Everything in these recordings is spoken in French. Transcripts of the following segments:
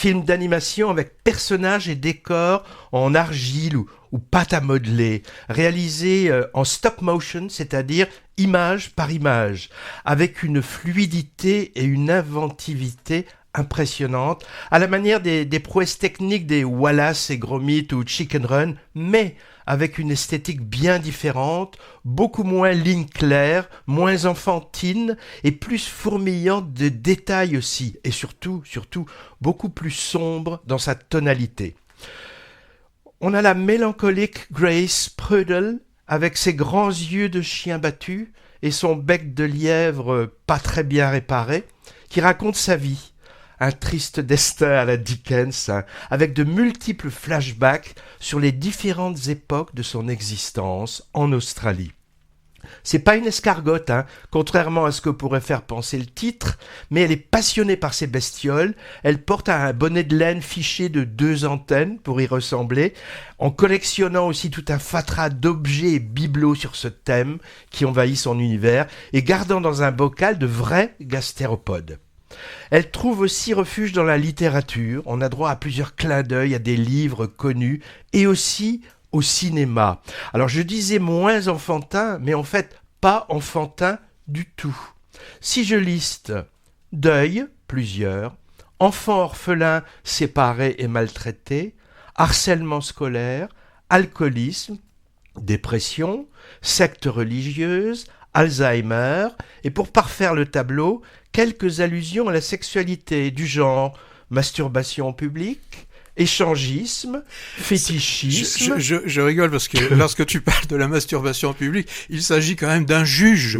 film d'animation avec personnages et décors en argile ou pâte à modeler, réalisé en stop motion, c'est-à-dire image par image, avec une fluidité et une inventivité impressionnante, à la manière des prouesses techniques des Wallace et Gromit ou Chicken Run, mais avec une esthétique bien différente, beaucoup moins ligne claire, moins enfantine et plus fourmillante de détails aussi, et surtout, beaucoup plus sombre dans sa tonalité. On a la mélancolique Grace Prudel avec ses grands yeux de chien battu et son bec de lièvre pas très bien réparé, qui raconte sa vie. Un triste destin à la Dickens, avec de multiples flashbacks sur les différentes époques de son existence en Australie. C'est pas une escargotte, contrairement à ce que pourrait faire penser le titre, mais elle est passionnée par ces bestioles, elle porte un bonnet de laine fiché de 2 antennes pour y ressembler, en collectionnant aussi tout un fatras d'objets et bibelots sur ce thème qui envahit son univers, et gardant dans un bocal de vrais gastéropodes. Elle trouve aussi refuge dans la littérature, on a droit à plusieurs clins d'œil à des livres connus, et aussi au cinéma. Alors je disais moins enfantin, mais en fait pas enfantin du tout. Si je liste deuil, plusieurs, enfants orphelins séparés et maltraités, harcèlement scolaire, alcoolisme, dépression, secte religieuse, Alzheimer, et pour parfaire le tableau, quelques allusions à la sexualité du genre masturbation en public, échangisme, fétichisme. Je rigole parce que lorsque tu parles de la masturbation en public, il s'agit quand même d'un juge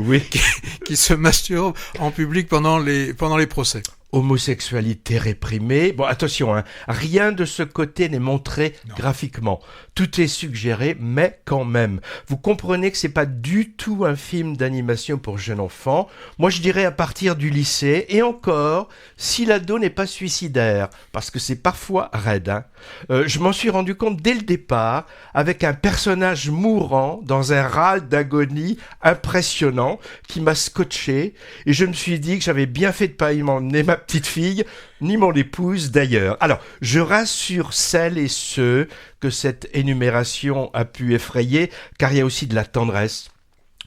qui se masturbe en public pendant les procès. Homosexualité réprimée. Bon, attention, rien de ce côté n'est montré graphiquement. Tout est suggéré, mais quand même. Vous comprenez que c'est pas du tout un film d'animation pour jeunes enfants. Moi, je dirais à partir du lycée, et encore, si l'ado n'est pas suicidaire, parce que c'est parfois raide. Je m'en suis rendu compte dès le départ, avec un personnage mourant dans un râle d'agonie impressionnant qui m'a scotché, et je me suis dit que j'avais bien fait de pas y m'emmener ma petite fille, ni mon épouse d'ailleurs. Alors, je rassure celles et ceux que cette énumération a pu effrayer, car il y a aussi de la tendresse,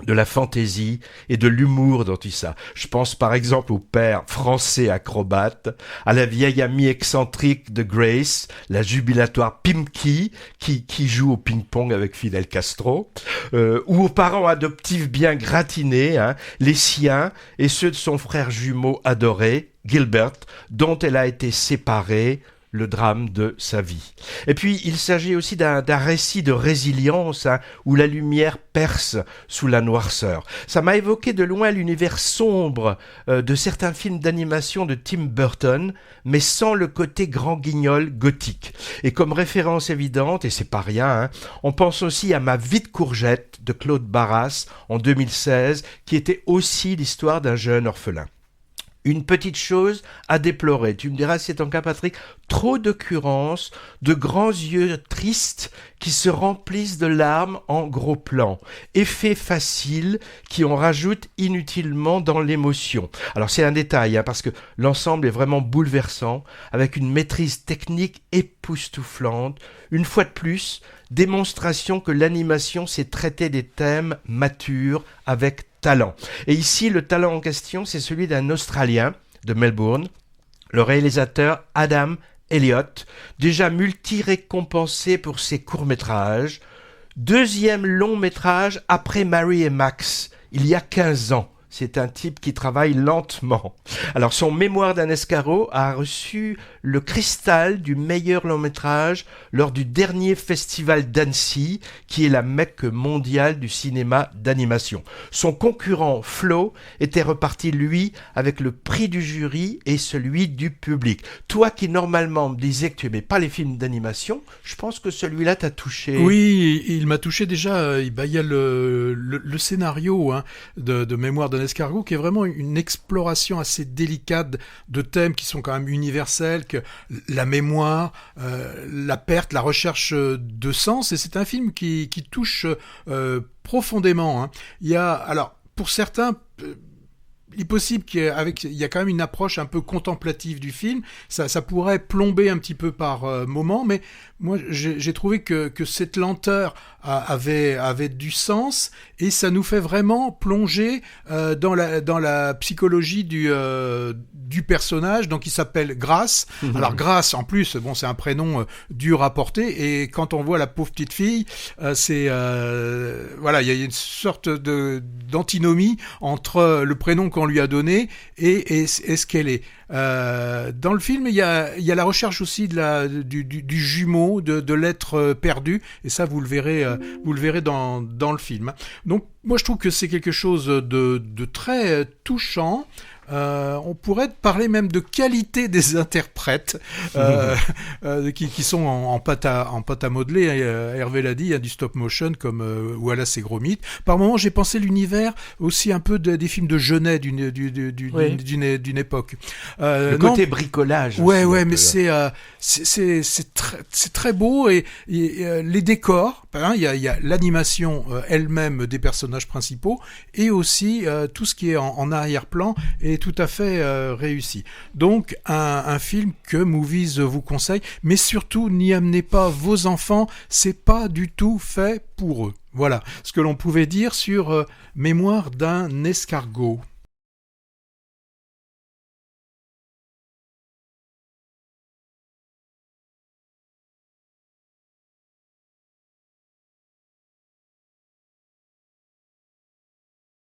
de la fantaisie et de l'humour dans tout ça. Je pense par exemple au père français acrobate, à la vieille amie excentrique de Grace, la jubilatoire Pimki, qui joue au ping-pong avec Fidel Castro, ou aux parents adoptifs bien gratinés, les siens et ceux de son frère jumeau adoré, Gilbert, dont elle a été séparée, le drame de sa vie. Et puis, il s'agit aussi d'un récit de résilience, où la lumière perce sous la noirceur. Ça m'a évoqué de loin l'univers sombre de certains films d'animation de Tim Burton, mais sans le côté grand guignol gothique. Et comme référence évidente, et c'est pas rien, on pense aussi à Ma vie de courgette de Claude Barras en 2016, qui était aussi l'histoire d'un jeune orphelin. Une petite chose à déplorer, tu me diras si c'est ton cas Patrick, trop d'occurrences, de grands yeux tristes qui se remplissent de larmes en gros plan, effet facile qui en rajoute inutilement dans l'émotion. Alors c'est un détail, parce que l'ensemble est vraiment bouleversant, avec une maîtrise technique époustouflante, une fois de plus, démonstration que l'animation sait traiter des thèmes matures avec talent. Et ici, le talent en question, c'est celui d'un Australien de Melbourne, le réalisateur Adam Elliott, déjà multi-récompensé pour ses courts-métrages, 2e long-métrage après Mary et Max, il y a 15 ans. C'est un type qui travaille lentement. Alors, son Mémoire d'un escargot a reçu le cristal du meilleur long-métrage lors du dernier festival d'Annecy, qui est la Mecque mondiale du cinéma d'animation. Son concurrent, Flo, était reparti, lui, avec le prix du jury et celui du public. Toi qui, normalement, me disais que tu aimais pas les films d'animation, je pense que celui-là t'a touché. Oui, il m'a touché déjà. Il y a le scénario de Mémoire d'un escargot, qui est vraiment une exploration assez délicate de thèmes qui sont quand même universels, que la mémoire, la perte, la recherche de sens, et c'est un film qui touche profondément. Il y a, alors, pour certains, il est possible qu'il y a quand même une approche un peu contemplative du film. Ça pourrait plomber un petit peu par moment, mais moi j'ai trouvé que cette lenteur avait du sens, et ça nous fait vraiment plonger dans la psychologie du personnage. Donc il s'appelle Grace. Alors Grace, en plus, bon, c'est un prénom dur à porter, et quand on voit la pauvre petite fille, voilà, il y a une sorte d'antinomie entre le prénom qu'on lui a donné et ce qu'elle est. Dans le film, il y a la recherche aussi du jumeau, de l'être perdu, et ça vous le verrez dans le film. Donc moi je trouve que c'est quelque chose de très touchant. On pourrait parler même de qualité des interprètes qui sont en pâte à modeler. Hervé l'a dit, il y a du stop motion comme Wallace et Gromit. Par moments, j'ai pensé l'univers aussi un peu des films de Genet d'une époque. Le côté bricolage. Ouais, mais c'est très beau, et les décors. Il y a l'animation elle-même des personnages principaux, et aussi tout ce qui est en arrière-plan est tout à fait réussi. Donc un film que Movies vous conseille, mais surtout n'y amenez pas vos enfants, c'est pas du tout fait pour eux. Voilà ce que l'on pouvait dire sur Mémoire d'un escargot.